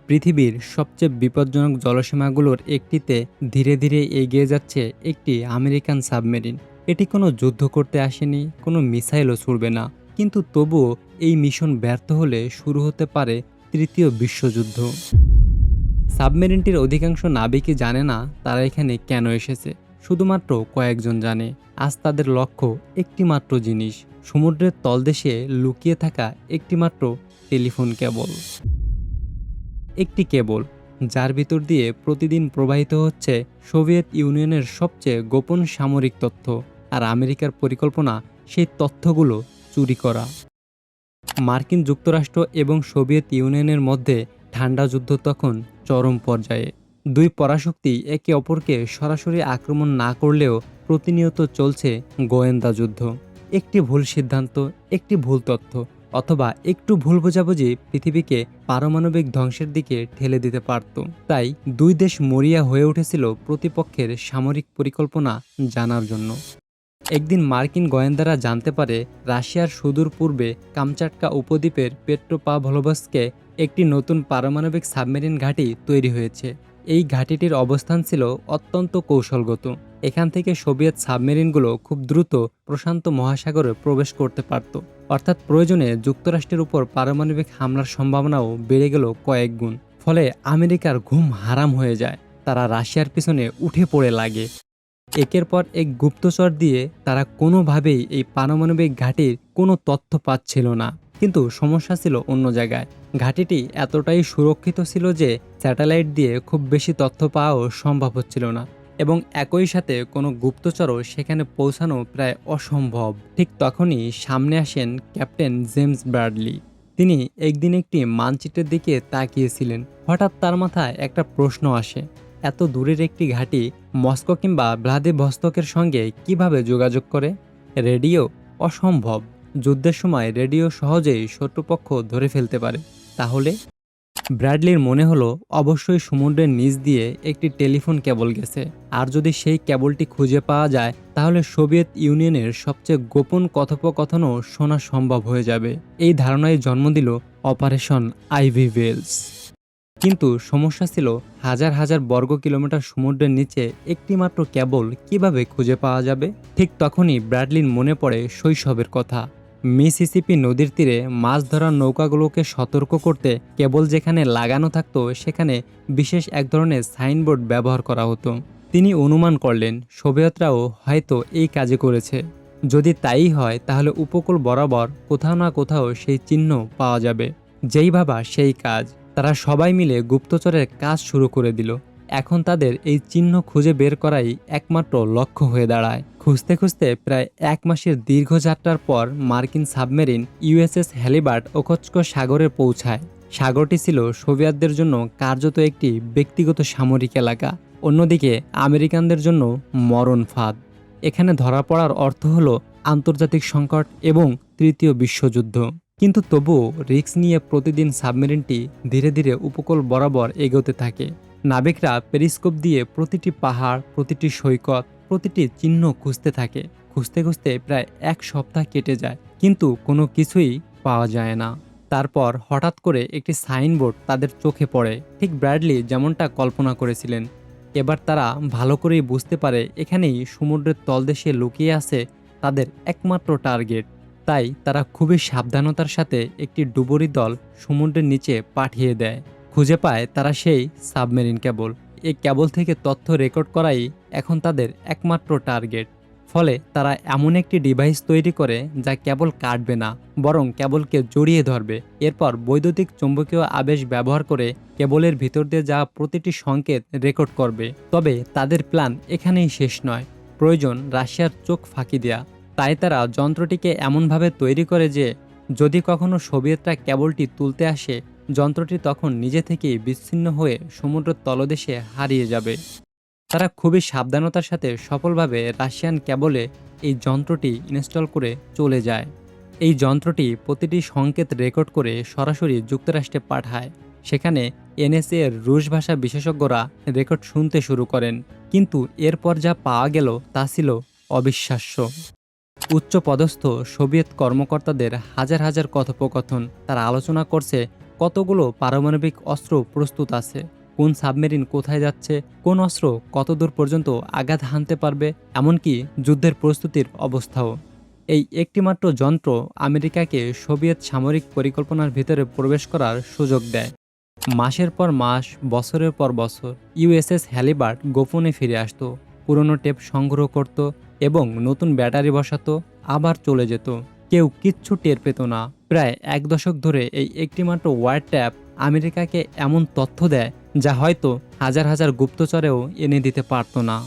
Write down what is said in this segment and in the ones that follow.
পৃথিবীর সবচেয়ে বিপজ্জনক জলসীমাগুলোর একটিতে ধীরে ধীরে এগিয়ে যাচ্ছে একটি আমেরিকান সাবমেরিন। এটি কোনো যুদ্ধ করতে আসেনি, কোনো মিসাইলও ছুড়বে না। কিন্তু তবুও এই মিশন ব্যর্থ হলে শুরু হতে পারে তৃতীয় বিশ্বযুদ্ধ। সাবমেরিনটির অধিকাংশ নাবিকই জানে না তারা এখানে কেন এসেছে। শুধুমাত্র কয়েকজন জানে। আজ তাদের লক্ষ্য একটিমাত্র জিনিস, সমুদ্রের তলদেশে লুকিয়ে থাকা একটিমাত্র টেলিফোন কেবল। একটি কেবল যার ভিতর দিয়ে প্রতিদিন প্রবাহিত হচ্ছে সোভিয়েত ইউনিয়নের সবচেয়ে গোপন সামরিক তথ্য, আর আমেরিকার পরিকল্পনা সেই তথ্যগুলো চুরি করা। মার্কিন যুক্তরাষ্ট্র এবং সোভিয়েত ইউনিয়নের মধ্যে ঠান্ডা যুদ্ধ তখন চরম পর্যায়ে। দুই পরাশক্তি একে অপরকে সরাসরি আক্রমণ না করলেও প্রতিনিয়ত চলছে গোয়েন্দা যুদ্ধ। একটি ভুল সিদ্ধান্ত, একটি ভুল তথ্য, অথবা একটু ভুল বোঝাবুঝি পৃথিবীকে পারমাণবিক ধ্বংসের দিকে ঠেলে দিতে পারত। তাই দুই দেশ মরিয়া হয়ে উঠেছিল প্রতিপক্ষের সামরিক পরিকল্পনা জানার জন্য। একদিন মার্কিন গোয়েন্দারা জানতে পারে রাশিয়ার সুদূর পূর্বে কামচাটকা উপদ্বীপের পেট্রোপাভলোভস্কে একটি নতুন পারমাণবিক সাবমেরিন ঘাঁটি তৈরি হয়েছে। এই ঘাঁটিটির অবস্থান ছিল অত্যন্ত কৌশলগত। এখান থেকে সোভিয়েত সাবমেরিনগুলো খুব দ্রুত প্রশান্ত মহাসাগরে প্রবেশ করতে পারত। অর্থাৎ প্রয়োজনে যুক্তরাষ্ট্রের উপর পারমাণবিক হামলার সম্ভাবনাও বেড়ে গেল কয়েক গুণ। ফলে আমেরিকার ঘুম হারাম হয়ে যায়। তারা রাশিয়ার পিছনে উঠে পড়ে লাগে। একের পর এক গুপ্তচর দিয়ে তারা কোনোভাবেই এই পারমাণবিক ঘাঁটির কোনো তথ্য পাচ্ছিল না। কিন্তু সমস্যা ছিল অন্য জায়গায়। ঘাঁটিটি এতটাই সুরক্ষিত ছিল যে স্যাটেলাইট দিয়ে খুব বেশি তথ্য পাওয়াও সম্ভব হচ্ছিল না, এবং একই সাথে কোনো গুপ্তচরও সেখানে পৌঁছানো প্রায় অসম্ভব। ঠিক তখনই সামনে আসেন ক্যাপ্টেন জেমস ব্র্যাডলি। তিনি একদিন একটি মানচিত্রের দিকে তাকিয়েছিলেন। হঠাৎ তার মাথায় একটা প্রশ্ন আসে, এত দূরের একটি ঘাঁটি মস্কো কিংবা ভ্লাদিভস্তকের সঙ্গে কিভাবে যোগাযোগ করে? রেডিও? অসম্ভব। যুদ্ধের সময় রেডিও সহজেই শত্রুপক্ষ ধরে ফেলতে পারে। তাহলে ব্র্যাডলির মনে হলো অবশ্যই সমুদ্রের নিচ দিয়ে একটি টেলিফোন কেবল গেছে, আর যদি সেই কেবলটি খুঁজে পাওয়া যায় তাহলে সোভিয়েত ইউনিয়নের সবচেয়ে গোপন কথোপকথনও শোনা সম্ভব হয়ে যাবে। এই ধারণায় জন্ম দিল অপারেশন আইভি ওয়েলস। কিন্তু সমস্যা ছিল হাজার হাজার বর্গ কিলোমিটার সমুদ্রের নিচে একটিমাত্র কেবল কিভাবে খুঁজে পাওয়া যাবে। ঠিক তখনই ব্র্যাডলির মনে পড়ে শৈশবের কথা। মিসিসিপি নদীর তীরে মাছ ধরার নৌকাগুলোকে সতর্ক করতে কেবল যেখানে লাগানো থাকতো সেখানে বিশেষ এক ধরনের সাইনবোর্ড ব্যবহার করা হতো। তিনি অনুমান করলেন সোভিয়েতরাও হয়তো এই কাজে করেছে। যদি তাই হয় তাহলে উপকূল বরাবর কোথাও না কোথাও সেই চিহ্ন পাওয়া যাবে। যেই ভাবা সেই কাজ। তারা সবাই মিলে গুপ্তচরের কাজ শুরু করে দিল। এখন তাদের এই চিহ্ন খুঁজে বের করাই একমাত্র লক্ষ্য হয়ে দাঁড়ায়। খুঁজতে খুঁজতে প্রায় এক মাসের দীর্ঘ যাত্রার পর মার্কিন সাবমেরিন ইউএসএস হ্যালিবার্ট ওখোৎস্ক সাগরে পৌঁছায়। সাগরটি ছিল সোভিয়েতদের জন্য কার্যত একটি ব্যক্তিগত সামরিক এলাকা, অন্যদিকে আমেরিকানদের জন্য মরণ ফাঁদ। এখানে ধরা পড়ার অর্থ হলো আন্তর্জাতিক সংকট এবং তৃতীয় বিশ্বযুদ্ধ। কিন্তু তবুও রিস্ক নিয়ে প্রতিদিন সাবমেরিনটি ধীরে ধীরে উপকূল বরাবর এগোতে থাকে। নাবিকরা পেরিস্কোপ দিয়ে প্রতিটি পাহাড়, প্রতিটি সৈকত, প্রতিটি চিহ্ন খুঁজতে থাকে। খুঁজতে খুঁজতে প্রায় এক সপ্তাহ কেটে যায়, কিন্তু কোনো কিছুই পাওয়া যায় না। তারপর হঠাৎ করে একটি সাইনবোর্ড তাদের চোখে পড়ে, ঠিক ব্র্যাডলি যেমনটা কল্পনা করেছিলেন। এবার তারা ভালো করেই বুঝতে পারে এখানেই সমুদ্রের তলদেশে লুকিয়ে আছে তাদের একমাত্র টার্গেট। তাই তারা খুবই সাবধানতার সাথে একটি ডুবুরি দল সমুদ্রের নিচে পাঠিয়ে দেয়। খুঁজে পায় তারা সেই সাবমেরিন কেবল। এই কেবল থেকে তথ্য রেকর্ড করাই এখন তাদের একমাত্র টার্গেট। ফলে তারা এমন একটি ডিভাইস তৈরি করে যা কেবল কাটবে না, বরং কেবলকে জড়িয়ে ধরবে। এরপর বৈদ্যুতিক চৌম্বকীয় আবেশ ব্যবহার করে কেবলের ভিতর দিয়ে যাওয়া প্রতিটি সংকেত রেকর্ড করবে। তবে তাদের প্ল্যান এখানেই শেষ নয়। প্রয়োজন রাশিয়ার চোখ ফাঁকি দেয়া। তাই তারা যন্ত্রটিকে এমনভাবে তৈরি করে যে যদি কখনো সোভিয়েতরা কেবলটি তুলতে আসে, যন্ত্রটি তখন নিজে থেকেই বিচ্ছিন্ন হয়ে সমুদ্রের তলদেশে হারিয়ে যাবে। তারা খুবই সাবধানতার সাথে সফলভাবে রাশিয়ান কেবলে এই যন্ত্রটি ইনস্টল করে চলে যায়। এই যন্ত্রটি প্রতিটি সংকেত রেকর্ড করে সরাসরি যুক্তরাষ্ট্রে পাঠায়। সেখানে এনএসএ এর রুশ ভাষা বিশেষজ্ঞরা রেকর্ড শুনতে শুরু করেন। কিন্তু এরপর যা পাওয়া গেল তা ছিল অবিশ্বাস্য। উচ্চপদস্থ সোভিয়েত কর্মকর্তাদের হাজার হাজার কথোপকথন। তারা আলোচনা করছে কতগুলো পারমাণবিক অস্ত্র প্রস্তুত আছে, কোন সাবমেরিন কোথায় যাচ্ছে, কোন অস্ত্র কতদূর পর্যন্ত আঘাত হানতে পারবে, এমনকি যুদ্ধের প্রস্তুতির অবস্থাও। এই একটিমাত্র যন্ত্র আমেরিকাকে সোভিয়েত সামরিক পরিকল্পনার ভিতরে প্রবেশ করার সুযোগ দেয়। মাসের পর মাস, বছরের পর বছর ইউএসএস হ্যালিবার্ট গোপনে ফিরে আসতো, পুরনো টেপ সংগ্রহ করত এবং নতুন ব্যাটারি বসাতো, আবার চলে যেত। কেউ কিচ্ছু টের পেত না। প্রায় 1 দশক ধরে এই একটিমাত্র ওয়ার ট্যাপ আমেরিকাকে এমন তথ্য দেয় যা হয়তো হাজার হাজার গুপ্তচরেও এনে দিতে পারত না।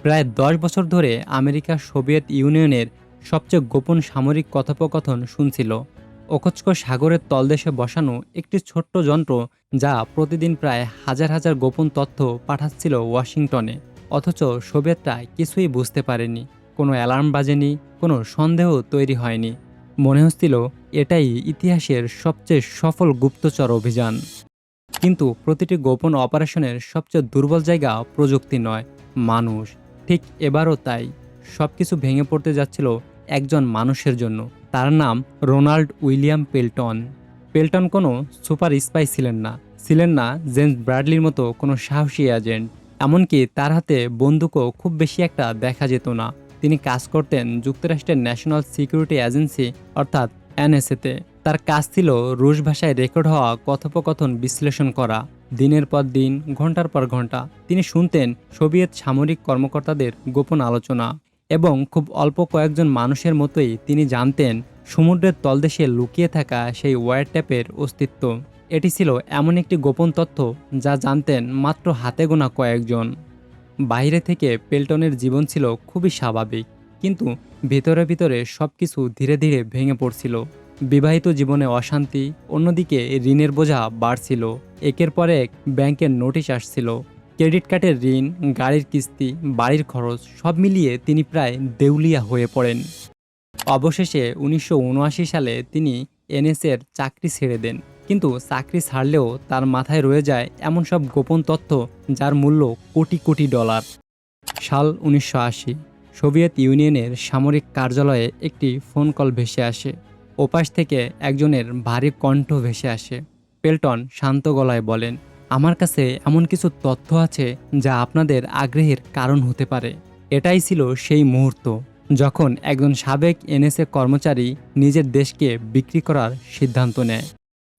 প্রায় 10 বছর ধরে আমেরিকা সোভিয়েত ইউনিয়নের সবচেয়ে গোপন সামরিক কথোপকথন শুনছিল। ওখোৎস্ক সাগরের তলদেশে বসানো একটি ছোট্ট যন্ত্র যা প্রতিদিন প্রায় হাজার হাজার গোপন তথ্য পাঠাচ্ছিল ওয়াশিংটনে। অথচ সোভিয়েতরা কিছুই বুঝতে পারেনি, কোনো অ্যালার্ম বাজেনি, কোনো সন্দেহ তৈরি হয়নি। মনে হচ্ছিল এটাই ইতিহাসের সবচেয়ে সফল গুপ্তচর অভিযান। কিন্তু প্রতিটি গোপন অপারেশনের সবচেয়ে দুর্বল জায়গা প্রযুক্তি নয়, মানুষ। ঠিক এবারও তাই। সবকিছু ভেঙে পড়তে যাচ্ছিল একজন মানুষের জন্য। তার নাম রোনাল্ড উইলিয়াম পেল্টন। পেল্টন কোনো সুপার স্পাই ছিলেন না জেমস ব্র্যাডলির মতো কোনো সাহসী এজেন্ট। এমনকি তার হাতে বন্দুকও খুব বেশি একটা দেখা যেত না। তিনি কাজ করতেন যুক্তরাষ্ট্রের ন্যাশনাল সিকিউরিটি এজেন্সি অর্থাৎ এনএসএতে। তার কাজ ছিল রুশ ভাষায় রেকর্ড হওয়া কথোপকথন বিশ্লেষণ করা। দিনের পর দিন, ঘন্টার পর ঘন্টা তিনি শুনতেন সোভিয়েত সামরিক কর্মকর্তাদের গোপন আলোচনা। এবং খুব অল্প কয়েকজন মানুষের মতোই তিনি জানতেন সমুদ্রের তলদেশে লুকিয়ে থাকা সেই ওয়্যার ট্যাপের অস্তিত্ব। এটি ছিল এমন একটি গোপন তথ্য যা জানতেন মাত্র হাতে গোনা কয়েকজন। বাইরে থেকে পেল্টনের জীবন ছিল খুবই স্বাভাবিক, কিন্তু ভিতরে ভিতরে সবকিছু ধীরে ধীরে ভেঙে পড়ছিল। বিবাহিত জীবনে অশান্তি, অন্যদিকে ঋণের বোঝা বাড়ছিল। একের পর এক ব্যাংকের নোটিশ আসছিল, ক্রেডিট কার্ডের ঋণ, গাড়ির কিস্তি, বাড়ির খরচ সব মিলিয়ে তিনি প্রায় দেউলিয়া হয়ে পড়েন। অবশেষে 1979 সালে তিনি এনএসএর চাকরি ছেড়ে দেন। কিন্তু চাকরি ছাড়লেও তার মাথায় রয়ে যায় এমন সব গোপন তথ্য যার মূল্য কোটি কোটি ডলার। সাল 1980, সোভিয়েত ইউনিয়নের সামরিক কার্যালয়ে একটি ফোন কল ভেসে আসে। ওপাশ থেকে একজনের ভারী কণ্ঠ ভেসে আসে। পেল্টন শান্ত গলায় বলেন, আমার কাছে এমন কিছু তথ্য আছে যা আপনাদের আগ্রহের কারণ হতে পারে। এটাই ছিল সেই মুহূর্ত যখন একজন সাবেক এনএসএ কর্মচারী নিজের দেশকে বিক্রি করার সিদ্ধান্ত নেয়।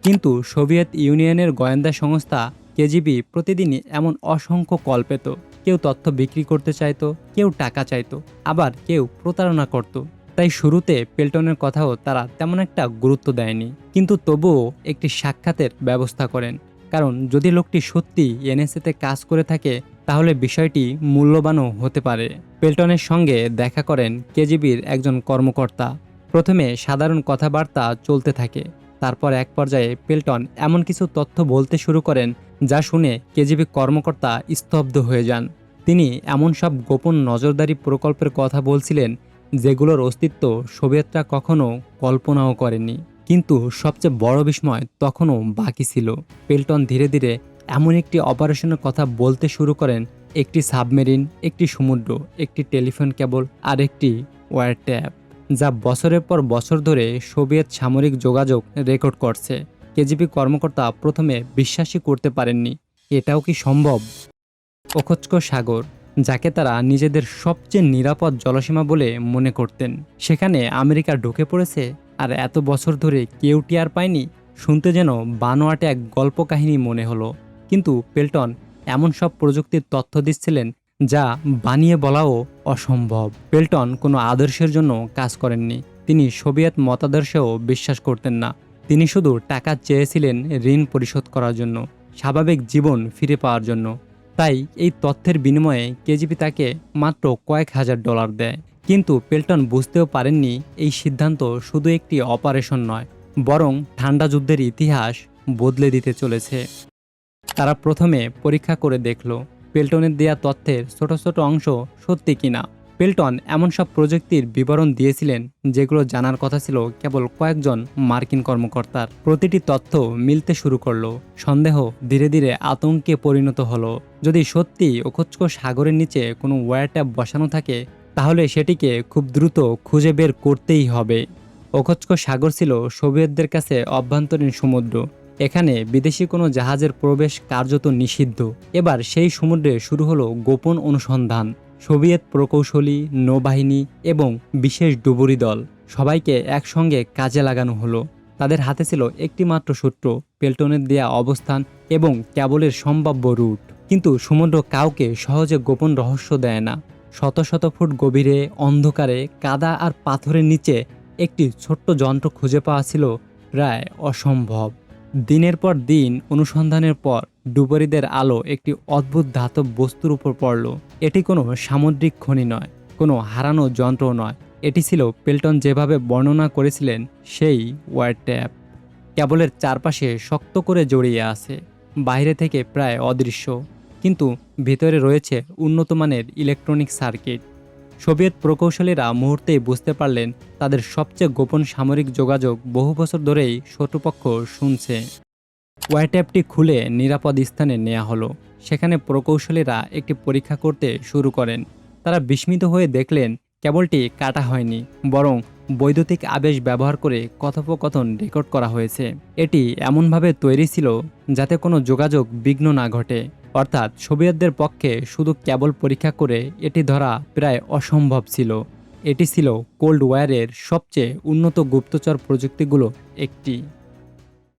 কিন্তু সোভিয়েত ইউনিয়নের গোয়েন্দা সংস্থা কেজিবি প্রতিদিনই এমন অসংখ্য কল পেত। কেউ তথ্য বিক্রি করতে চাইতো, কেউ টাকা চাইতো, আবার কেউ প্রতারণা করত। তাই শুরুতে পেল্টনের কথাও তারা তেমন একটা গুরুত্ব দেয়নি। কিন্তু তবুও একটি সাক্ষাতের ব্যবস্থা করেন, কারণ যদি লোকটি সত্যি এনএসএতে কাজ করে থাকে তাহলে বিষয়টি মূল্যবানও হতে পারে। পেল্টনের সঙ্গে দেখা করেন কেজিবির একজন কর্মকর্তা। প্রথমে সাধারণ কথাবার্তা চলতে থাকে, তারপর এক পর্যায়ে পেল্টন এমন কিছু তথ্য বলতে শুরু করেন যা শুনে কেজিবি কর্মকর্তা স্তব্ধ হয়ে যান। তিনি এমন সব গোপন নজরদারি প্রকল্পের কথা বলছিলেন যেগুলোর অস্তিত্ব সোভিয়েতরা কখনো কল্পনাও করেনি। কিন্তু সবচেয়ে বড় বিস্ময় তখনও বাকি ছিল। পেল্টন ধীরে ধীরে এমন একটি অপারেশনের কথা বলতে শুরু করেন, একটি সাবমেরিন, একটি সমুদ্র, একটি টেলিফোন কেবল আর একটি ওয়্যার ট্যাপ, যা বছরের পর বছর ধরে সোভিয়েত সামরিক যোগাযোগ রেকর্ড করছে। কেজিবি কর্মকর্তা প্রথমে বিশ্বাসই করতে পারেননি, এটাও কি সম্ভব? ওখোৎস্ক সাগর, যাকে তারা নিজেদের সবচেয়ে নিরাপদ জলসীমা বলে মনে করতেন, সেখানে আমেরিকা ঢুকে পড়েছে আর এত বছর ধরে কেউ টিয়ার পায়নি। শুনতে যেন বানোয়াটে এক গল্প কাহিনী মনে হলো। কিন্তু পেল্টন এমন সব প্রযুক্তির তথ্য দিচ্ছিলেন যা বানিয়ে বলাও অসম্ভব। পেল্টন কোনো আদর্শের জন্য কাজ করেননি, তিনি সোভিয়েত মতাদর্শেও বিশ্বাস করতেন না। তিনি শুধু টাকা চেয়েছিলেন ঋণ পরিশোধ করার জন্য, স্বাভাবিক জীবন ফিরে পাওয়ার জন্য। তাই এই তথ্যের বিনিময়ে কেজিবি তাকে মাত্র কয়েক হাজার ডলার দেয়। কিন্তু পেল্টন বুঝতেও পারেননি এই সিদ্ধান্ত শুধু একটি অপারেশন নয়, বরং ঠান্ডা যুদ্ধের ইতিহাস বদলে দিতে চলেছে। তারা প্রথমে পরীক্ষা করে দেখল পেল্টনের দেয়া তথ্যের ছোট ছোট অংশ সত্যি কিনা। পেল্টন এমন সব প্রযুক্তির বিবরণ দিয়েছিলেন যেগুলো জানার কথা ছিল কেবল কয়েকজন মার্কিন কর্মকর্তার। প্রতিটি তথ্য মিলতে শুরু করলো। সন্দেহ ধীরে ধীরে আতঙ্কে পরিণত হলো। যদি সত্যি ওখোৎস্ক সাগরের নিচে কোনো ওয়্যার ট্যাপ বসানো থাকে তাহলে সেটিকে খুব দ্রুত খুঁজে বের করতেই হবে। ওখোৎস্ক সাগর ছিল সোভিয়েতদের কাছে অভ্যন্তরীণ সমুদ্র। এখানে বিদেশি কোনো জাহাজের প্রবেশ কার্যত নিষিদ্ধ। এবার সেই সমুদ্রে শুরু হলো গোপন অনুসন্ধান। সোভিয়েত প্রকৌশলী, নৌবাহিনী এবং বিশেষ ডুবুরি দল সবাইকে একসঙ্গে কাজে লাগানো হলো। তাদের হাতে ছিল একটি মাত্র সূত্র, পেল্টনের দেয়া অবস্থান এবং ক্যাবলের সম্ভাব্য রুট। কিন্তু সমুদ্র কাউকে সহজে গোপন রহস্য দেয় না। শত শত ফুট গভীরে অন্ধকারে কাদা আর পাথরের নিচে একটি ছোট্ট যন্ত্র খুঁজে পাওয়া ছিল প্রায় অসম্ভব। দিনের পর দিন অনুসন্ধানের পর ডুবুরিদের আলো একটি অদ্ভুত ধাতব বস্তুর উপর পড়ল। এটি কোনো সামুদ্রিক খনি নয়, কোনো হারানো যন্ত্র নয়। এটি ছিল পেল্টন যেভাবে বর্ণনা করেছিলেন সেই ওয়ার ট্যাপ। কেবলের চারপাশে শক্ত করে জড়িয়ে আছে, বাইরে থেকে প্রায় অদৃশ্য, কিন্তু ভিতরে রয়েছে উন্নত মানের ইলেকট্রনিক সার্কিট। সোভিয়েত প্রকৌশলীরা মুহূর্তেই বুঝতে পারলেন তাদের সবচেয়ে গোপন সামরিক যোগাযোগ বহু বছর ধরেই শত্রুপক্ষ শুনছে। ওয়ারট্যাপটি খুলে নিরাপদ স্থানে নেওয়া হলো। সেখানে প্রকৌশলীরা একটি পরীক্ষা করতে শুরু করেন। তারা বিস্মিত হয়ে দেখলেন কেবলটি কাটা হয়নি, বরং বৈদ্যুতিক আবেশ ব্যবহার করে কথোপকথন রেকর্ড করা হয়েছে। এটি এমনভাবে তৈরি ছিল যাতে কোনো যোগাযোগ বিঘ্ন না ঘটে। অর্থাৎ সোভিয়েতদের পক্ষে শুধু কেবল পরীক্ষা করে এটি ধরা প্রায় অসম্ভব ছিল। এটি ছিল কোল্ড ওয়ারের সবচেয়ে উন্নত গুপ্তচর প্রযুক্তিগুলো একটি।